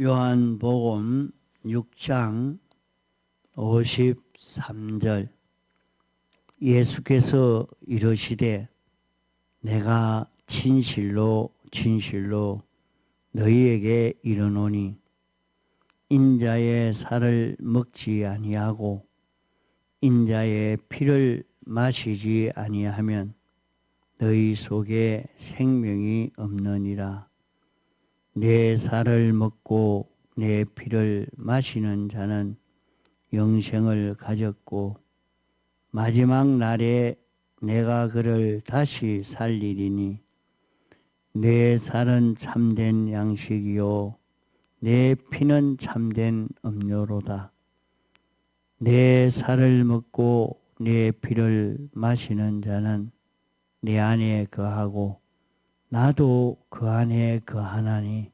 요한복음 6장 53절 예수께서 이르시되 내가 진실로 진실로 너희에게 이르노니 인자의 살을 먹지 아니하고 인자의 피를 마시지 아니하면 너희 속에 생명이 없느니라. 내 살을 먹고 내 피를 마시는 자는 영생을 가졌고 마지막 날에 내가 그를 다시 살리리니 내 살은 참된 양식이요 내 피는 참된 음료로다. 내 살을 먹고 내 피를 마시는 자는 내 안에 거하고 나도 그 안에 거하나니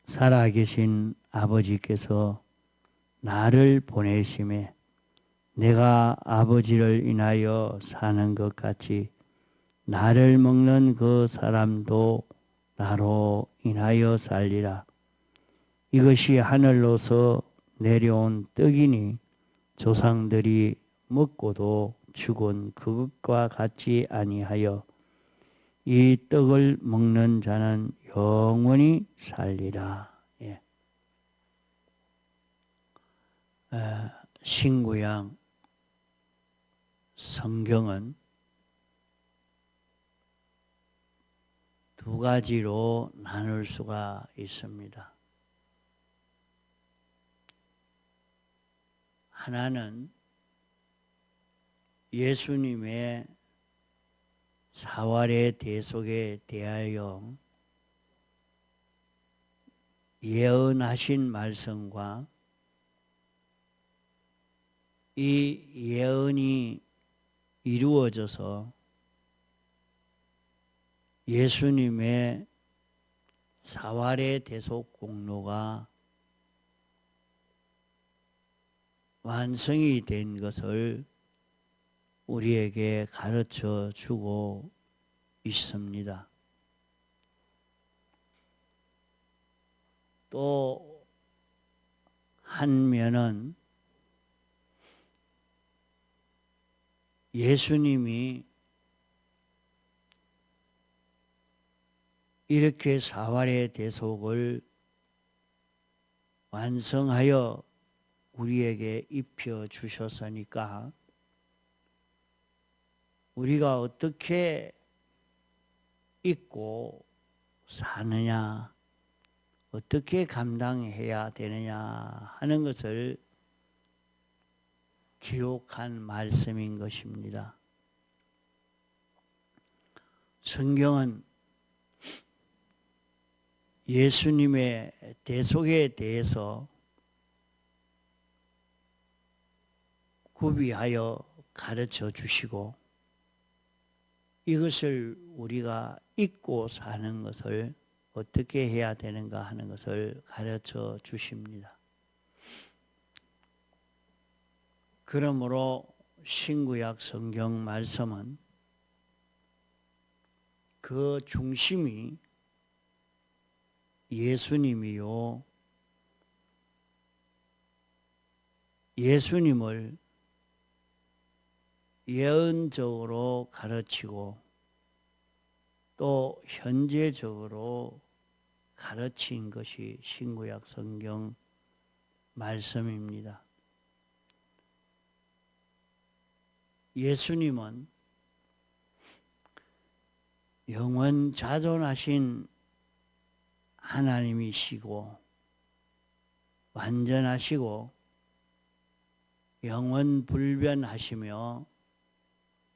살아계신 아버지께서 나를 보내심에 내가 아버지를 인하여 사는 것 같이 나를 먹는 그 사람도 나로 인하여 살리라. 이것이 하늘로서 내려온 떡이니 조상들이 먹고도 죽은 그것과 같지 아니하여 이 떡을 먹는 자는 영원히 살리라. 예. 신구약 성경은 두 가지로 나눌 수가 있습니다. 하나는 예수님의 사활의 대속에 대하여 예언하신 말씀과 이 예언이 이루어져서 예수님의 사활의 대속 공로가 완성이 된 것을 우리에게 가르쳐 주고 있습니다. 또 한면은 예수님이 이렇게 사활의 대속을 완성하여 우리에게 입혀 주셨으니까 우리가 어떻게 잊고 사느냐, 어떻게 감당해야 되느냐 하는 것을 기록한 말씀인 것입니다. 성경은 예수님의 대속에 대해서 구비하여 가르쳐 주시고 이것을 우리가 잊고 사는 것을 어떻게 해야 되는가 하는 것을 가르쳐 주십니다. 그러므로 신구약 성경 말씀은 그 중심이 예수님이요. 예수님을 예언적으로 가르치고 또 현재적으로 가르친 것이 신구약 성경 말씀입니다. 예수님은 영원 자존하신 하나님이시고 완전하시고 영원 불변하시며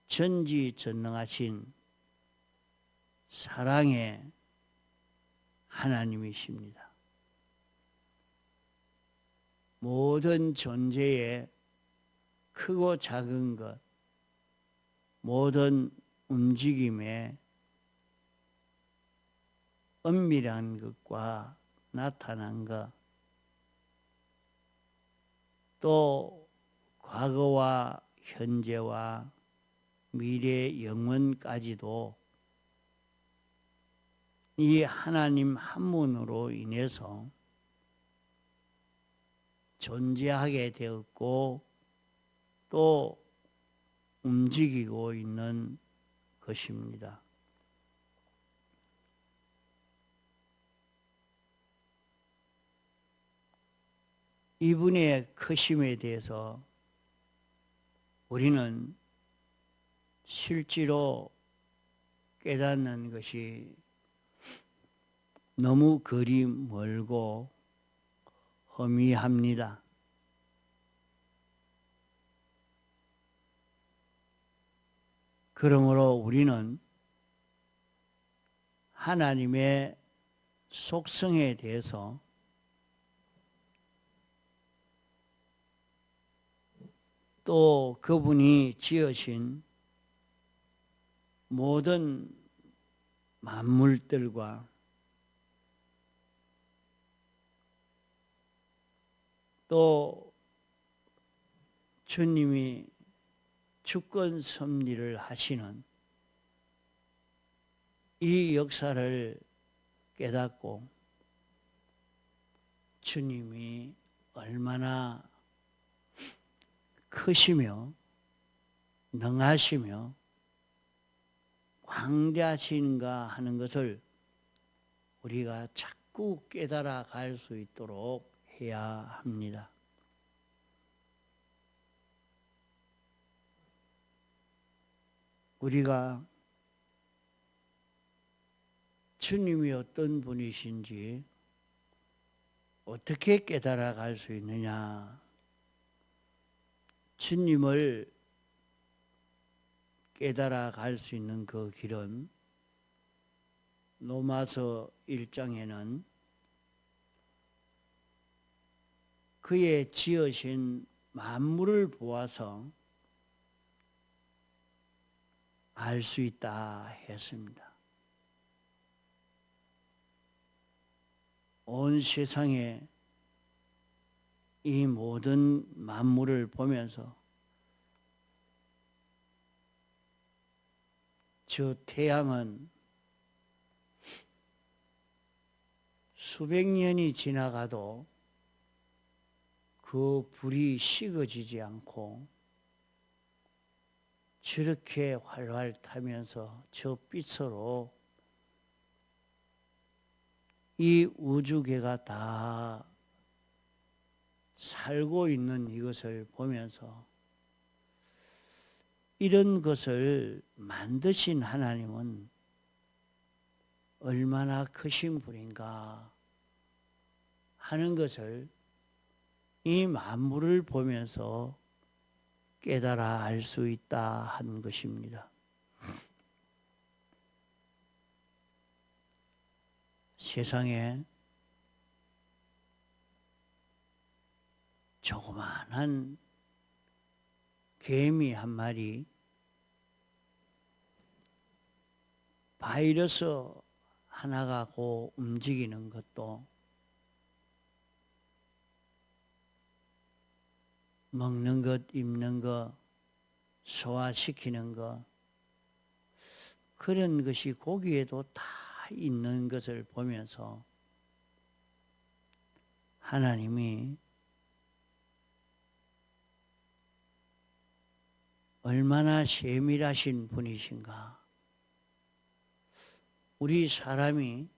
전지전능하신 사랑의 하나님이십니다. 모든 존재의 크고 작은 것, 모든 움직임에 은밀한 것과 나타난 것, 또 과거와 현재와 미래 영원까지도 이 하나님 한 분으로 인해서 존재하게 되었고 또 움직이고 있는 것입니다. 이분의 크심에 대해서 우리는 실제로 깨닫는 것이 너무 거리 멀고 허미합니다. 그러므로 우리는 하나님의 속성에 대해서 또 그분이 지으신 모든 만물들과 또 주님이 주권 섭리를 하시는 이 역사를 깨닫고 주님이 얼마나 크시며 능하시며 광대하신가 하는 것을 우리가 자꾸 깨달아 갈 수 있도록 해야 합니다. 우리가 주님이 어떤 분이신지 어떻게 깨달아 갈 수 있느냐? 주님을 깨달아 갈 수 있는 그 길은 로마서 1장에는 그의 지으신 만물을 보아서 알 수 있다 했습니다. 온 세상에 이 모든 만물을 보면서 저 태양은 수백 년이 지나가도 그 불이 식어지지 않고 저렇게 활활 타면서 저 빛으로 이 우주계가 다 살고 있는 이것을 보면서 이런 것을 만드신 하나님은 얼마나 크신 분인가 하는 것을 이 만물을 보면서 깨달아 알 수 있다 하는 것입니다. 세상에 조그마한 개미 한 마리 바이러스 하나가 고 움직이는 것도 먹는 것, 입는 것, 소화시키는 것 그런 것이 고기에도 다 있는 것을 보면서 하나님이 얼마나 세밀하신 분이신가. 우리 사람이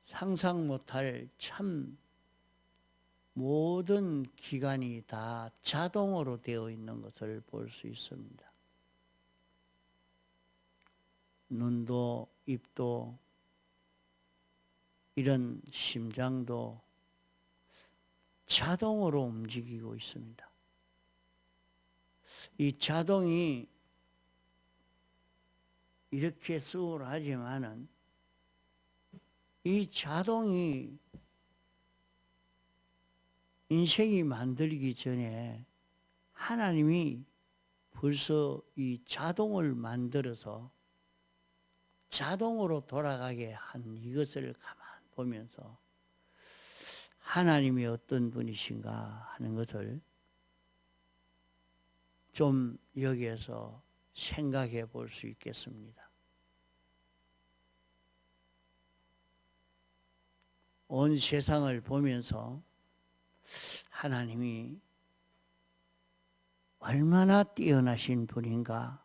상상 못할 참 모든 기관이 다 자동으로 되어 있는 것을 볼 수 있습니다. 눈도 입도 이런 심장도 자동으로 움직이고 있습니다. 이 자동이 이렇게 수월하지만은 이 자동이 인생이 만들기 전에 하나님이 벌써 이 자동을 만들어서 자동으로 돌아가게 한 이것을 가만 보면서 하나님이 어떤 분이신가 하는 것을 좀 여기에서 생각해 볼 수 있겠습니다. 온 세상을 보면서 하나님이 얼마나 뛰어나신 분인가,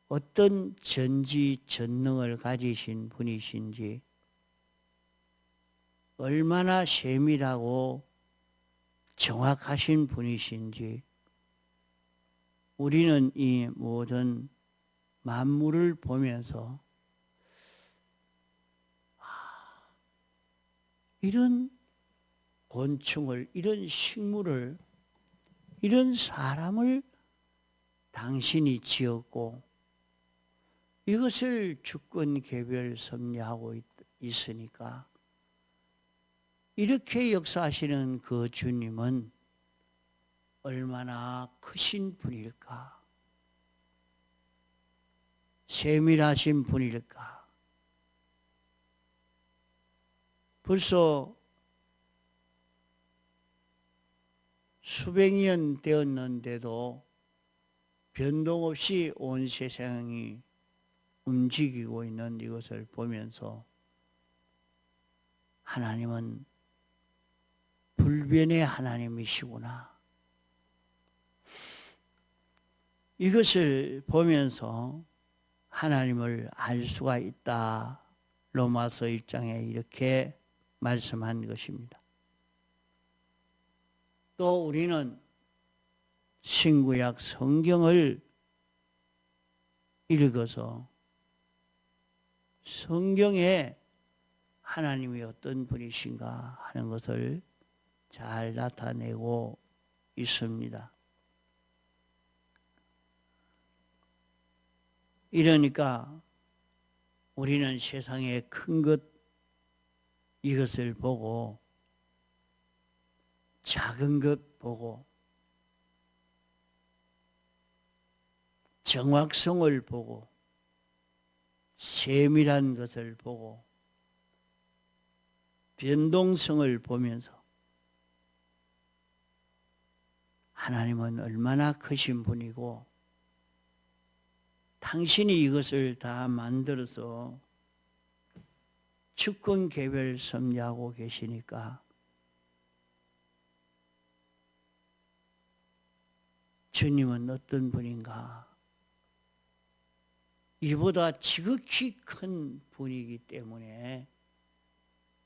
어떤 전지전능을 가지신 분이신지, 얼마나 세밀하고 정확하신 분이신지, 우리는 이 모든 만물을 보면서 이런 곤충을, 이런 식물을, 이런 사람을 당신이 지었고 이것을 주권 개별 섭리하고 있으니까 이렇게 역사하시는 그 주님은 얼마나 크신 분일까, 세밀하신 분일까. 벌써 수백 년 되었는데도 변동 없이 온 세상이 움직이고 있는 이것을 보면서 하나님은 불변의 하나님이시구나, 이것을 보면서 하나님을 알 수가 있다. 로마서 1장에 이렇게 말씀한 것입니다. 또 우리는 신구약 성경을 읽어서 성경에 하나님이 어떤 분이신가 하는 것을 잘 나타내고 있습니다. 이러니까 우리는 세상의 큰 것 이것을 보고 작은 것 보고 정확성을 보고 세밀한 것을 보고 변동성을 보면서 하나님은 얼마나 크신 분이고 당신이 이것을 다 만들어서 주권 개별 섭리하고 계시니까 주님은 어떤 분인가? 이보다 지극히 큰 분이기 때문에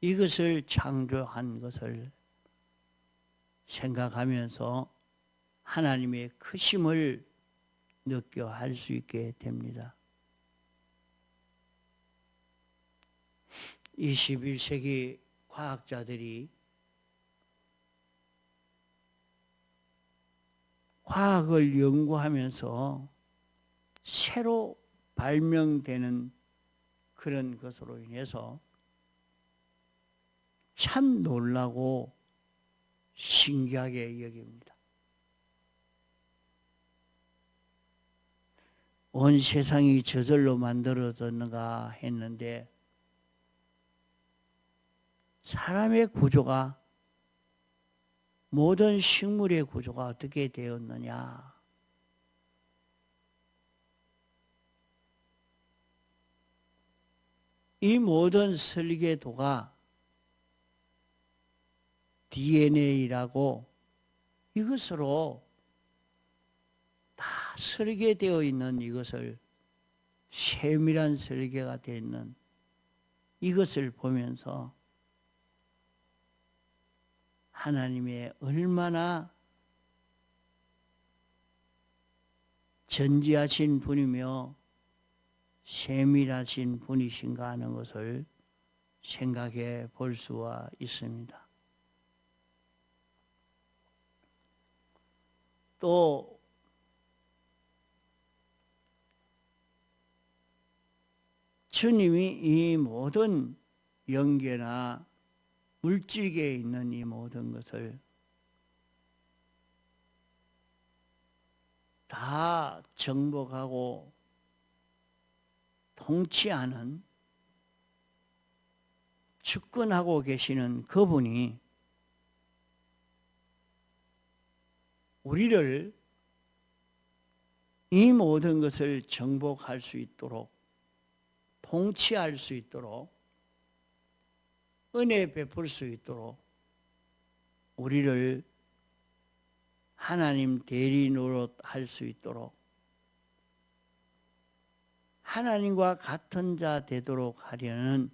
이것을 창조한 것을 생각하면서 하나님의 크심을 느껴 할 수 있게 됩니다. 21세기 과학자들이 과학을 연구하면서 새로 발명되는 그런 것으로 인해서 참 놀라고 신기하게 여깁니다. 온 세상이 저절로 만들어졌는가 했는데 사람의 구조가, 모든 식물의 구조가 어떻게 되었느냐. 이 모든 설계도가 DNA라고 이것으로 다 설계되어 있는, 이것을 세밀한 설계가 되어 있는 이것을 보면서 하나님의 얼마나 전지하신 분이며 세밀하신 분이신가 하는 것을 생각해 볼 수가 있습니다. 또 주님이 이 모든 영계나 물질계에 있는 이 모든 것을 다 정복하고 통치하는, 주권하고 계시는 그분이 우리를 이 모든 것을 정복할 수 있도록, 통치할 수 있도록 은혜 베풀 수 있도록 우리를 하나님 대리 노릇 할 수 있도록 하나님과 같은 자 되도록 하려는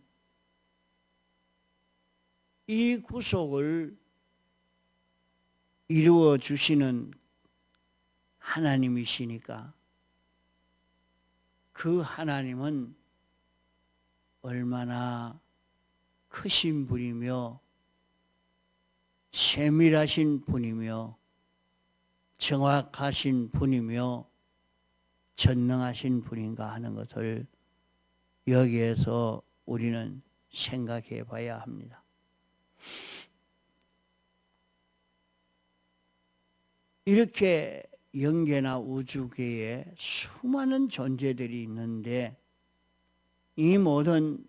이 구속을 이루어 주시는 하나님이시니까 그 하나님은 얼마나 크신 분이며 세밀하신 분이며 정확하신 분이며 전능하신 분인가 하는 것을 여기에서 우리는 생각해 봐야 합니다. 이렇게 영계나 우주계에 수많은 존재들이 있는데 이 모든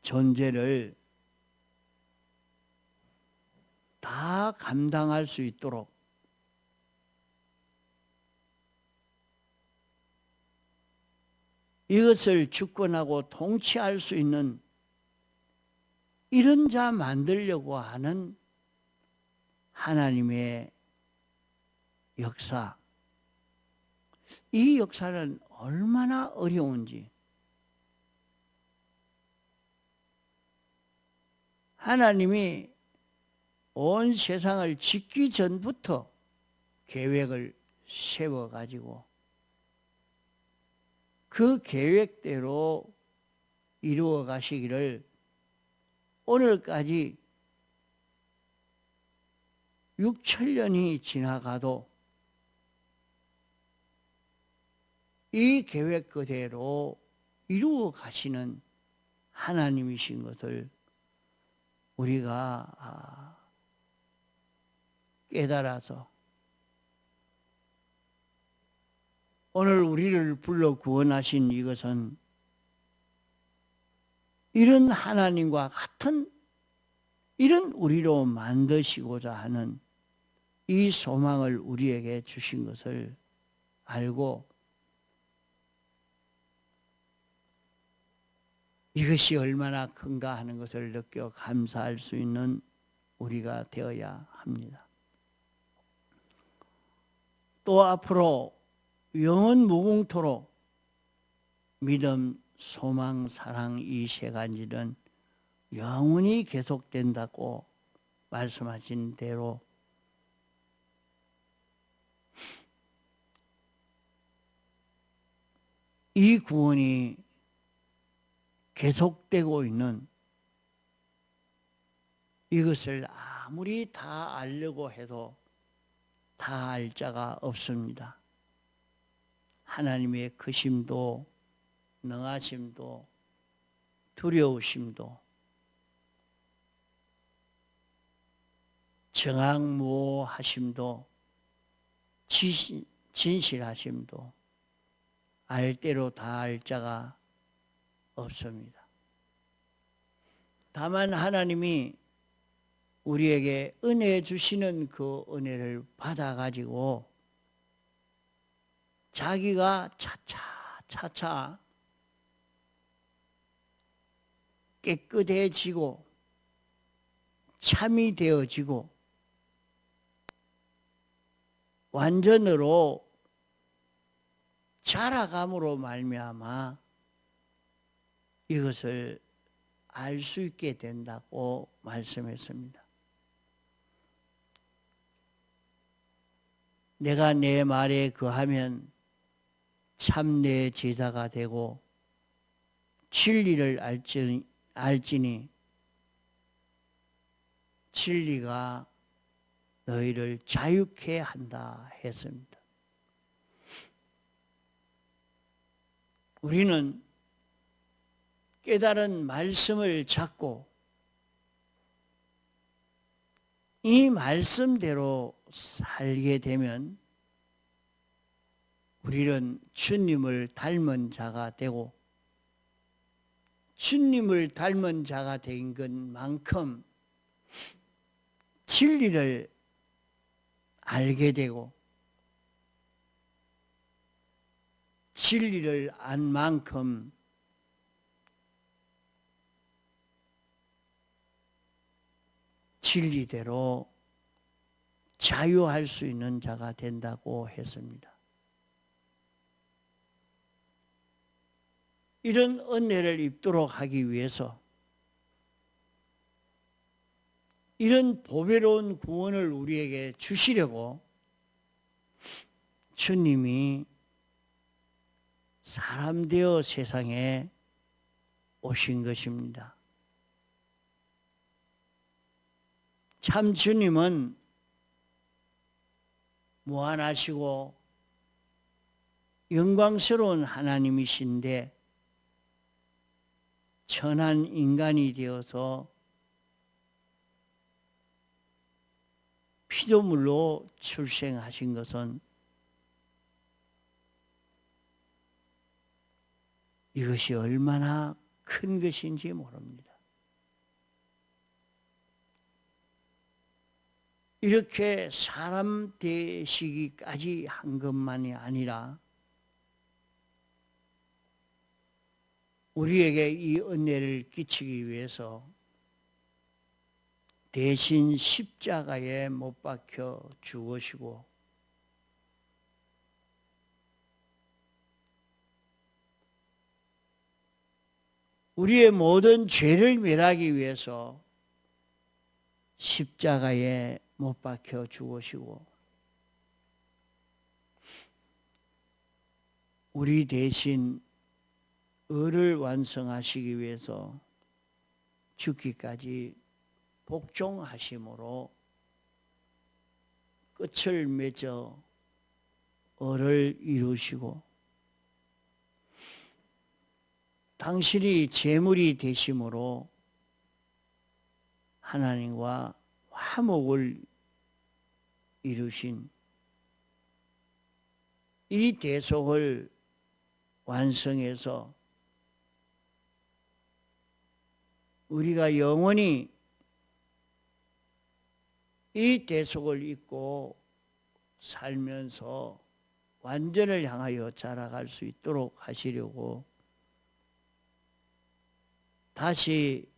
존재를 다 감당할 수 있도록 이것을 주권하고 통치할 수 있는 이런 자 만들려고 하는 하나님의 역사, 이 역사는 얼마나 어려운지 하나님이 온 세상을 짓기 전부터 계획을 세워가지고 그 계획대로 이루어 가시기를 오늘까지 6천년이 지나가도 이 계획 그대로 이루어 가시는 하나님이신 것을 우리가 깨달아서 오늘 우리를 불러 구원하신 이것은 이런 하나님과 같은 이런 우리로 만드시고자 하는 이 소망을 우리에게 주신 것을 알고 이것이 얼마나 큰가 하는 것을 느껴 감사할 수 있는 우리가 되어야 합니다. 또 앞으로 영원 무궁토록 믿음, 소망, 사랑 이 세 가지는 영원히 계속된다고 말씀하신 대로 이 구원이 계속되고 있는 이것을 아무리 다 알려고 해도 다 알 자가 없습니다. 하나님의 크심도 능하심도 두려우심도 정확무하심도 진실하심도 알 대로 다 알 자가 없습니다. 다만 하나님이 우리에게 은혜 주시는 그 은혜를 받아가지고 자기가 차차 깨끗해지고 참이 되어지고 완전으로 자라감으로 말미암아 이것을 알 수 있게 된다고 말씀했습니다. 내가 내 말에 거하면 참 내 제자가 되고 진리를 알지니 진리가 너희를 자유케 한다 했습니다. 우리는 깨달은 말씀을 잡고 이 말씀대로 살게 되면 우리는 주님을 닮은 자가 되고 주님을 닮은 자가 된 것만큼 진리를 알게 되고 진리를 안 만큼 진리대로 자유할 수 있는 자가 된다고 했습니다. 이런 은혜를 입도록 하기 위해서 이런 보배로운 구원을 우리에게 주시려고 주님이 사람 되어 세상에 오신 것입니다. 참 주님은 무한하시고 영광스러운 하나님이신데 천한 인간이 되어서 피조물로 출생하신 것은 이것이 얼마나 큰 것인지 모릅니다. 이렇게 사람 되시기까지 한 것만이 아니라 우리에게 이 은혜를 끼치기 위해서 대신 십자가에 못 박혀 죽으시고 우리의 모든 죄를 멸하기 위해서 십자가에 못 박혀 죽으시고 우리 대신 의를 완성하시기 위해서 죽기까지 복종하심으로 끝을 맺어 의를 이루시고 당신이 제물이 되심으로 하나님과 화목을 이루신 이 대속을 완성해서 우리가 영원히 이 대속을 잊고 살면서 완전을 향하여 자라갈 수 있도록 하시려고 다시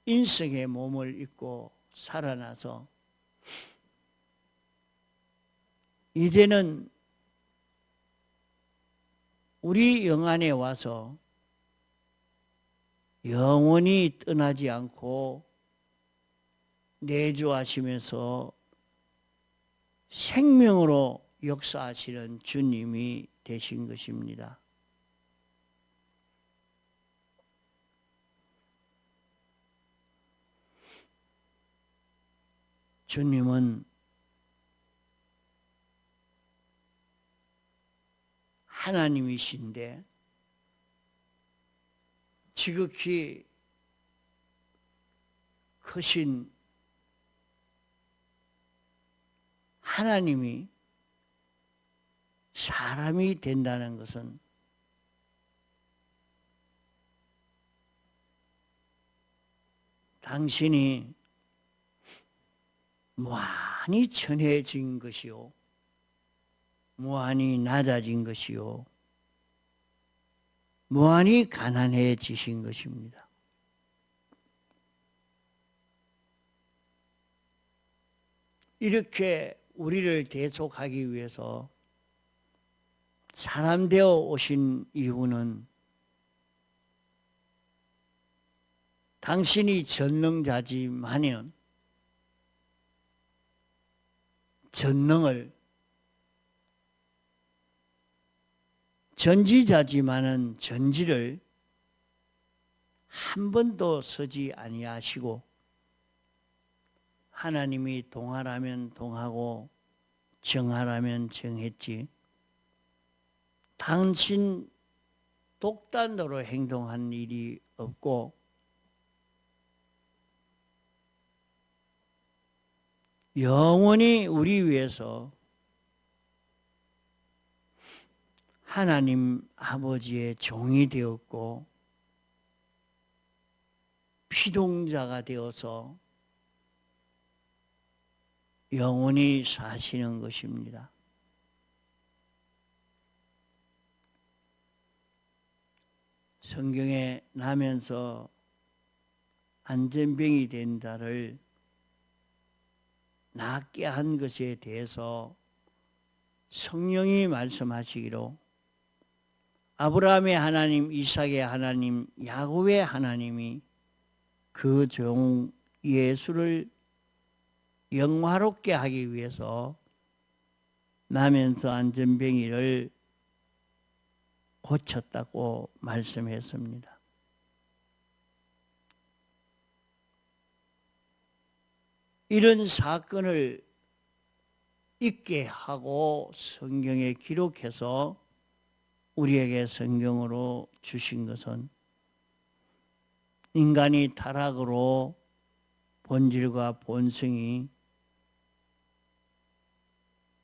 인성의 몸을 입고 살아나서 이제는 우리 영안에 와서 영원히 떠나지 않고 내주하시면서 생명으로 역사하시는 주님이 되신 것입니다. 주님은 하나님이신데 지극히 크신 하나님이 사람이 된다는 것은 당신이 무한히 천해진 것이요 무한히 낮아진 것이요 무한히 가난해지신 것입니다. 이렇게 우리를 대속하기 위해서 사람 되어 오신 이유는 당신이 전능자지만은 전능을 전지자지만은 전지를 한 번도 서지 아니하시고 하나님이 동하라면 동하고 정하라면 정했지 당신 독단으로 행동한 일이 없고 영원히 우리 위해서 하나님 아버지의 종이 되었고 피동자가 되어서 영원히 사시는 것입니다. 성경에 나면서 안전병이 된 자를 낫게 한 것에 대해서 성령이 말씀하시기로 아브라함의 하나님, 이삭의 하나님, 야곱의 하나님이 그 종 예수를 영화롭게 하기 위해서 나면서 안전병이를 고쳤다고 말씀했습니다. 이런 사건을 있게 하고 성경에 기록해서 우리에게 성경으로 주신 것은 인간이 타락으로 본질과 본성이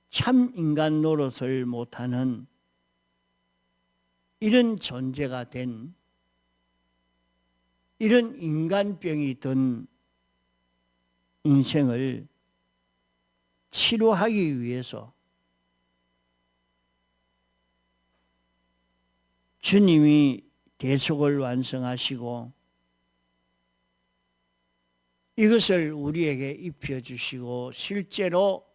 참 인간 노릇을 못하는 이런 존재가 된 이런 인간병이 든 인생을 치료하기 위해서 주님이 대속을 완성하시고 이것을 우리에게 입혀주시고 실제로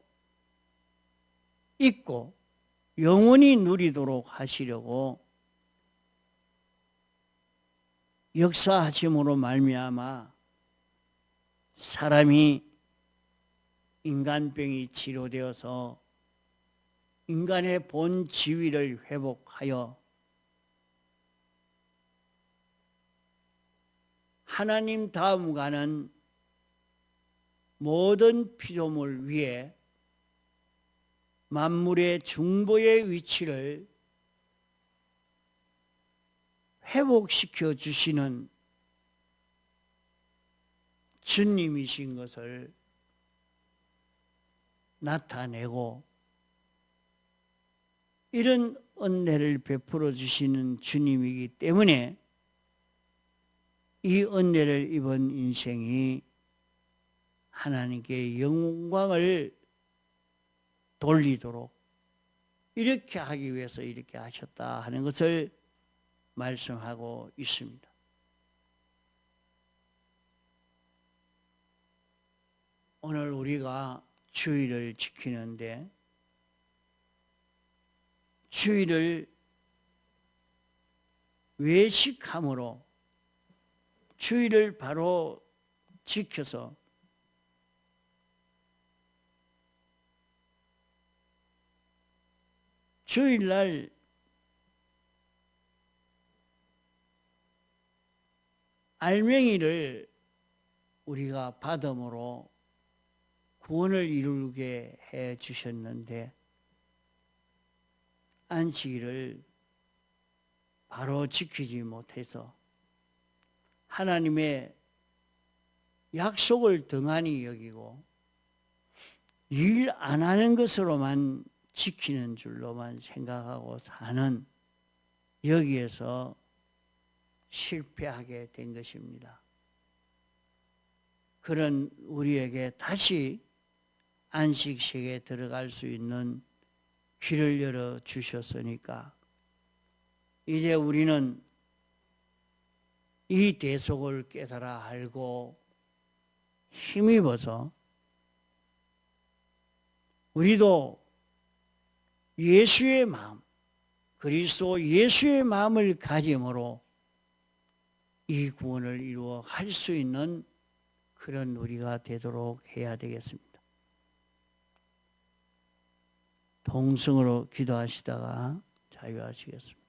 잊고 영원히 누리도록 하시려고 역사하심으로 말미암아 사람이 인간병이 치료되어서 인간의 본 지위를 회복하여 하나님 다음 가는 모든 피조물 위에 만물의 중보의 위치를 회복시켜 주시는 주님이신 것을 나타내고 이런 은혜를 베풀어 주시는 주님이기 때문에 이 은혜를 입은 인생이 하나님께 영광을 돌리도록 이렇게 하기 위해서 이렇게 하셨다 하는 것을 말씀하고 있습니다. 오늘 우리가 주의를 지키는데 주의를 외식함으로 주의를 바로 지켜서 주일날 알맹이를 우리가 받음으로 구원을 이루게 해 주셨는데 안식일을 바로 지키지 못해서 하나님의 약속을 등한히 여기고 일 안 하는 것으로만 지키는 줄로만 생각하고 사는 여기에서 실패하게 된 것입니다. 그런 우리에게 다시 안식식에 들어갈 수 있는 길을 열어 주셨으니까 이제 우리는 이 대속을 깨달아 알고 힘입어서 우리도 예수의 마음, 그리스도 예수의 마음을 가짐으로 이 구원을 이루어 갈 수 있는 그런 우리가 되도록 해야 되겠습니다. 동성으로 기도하시다가 자유하시겠습니다.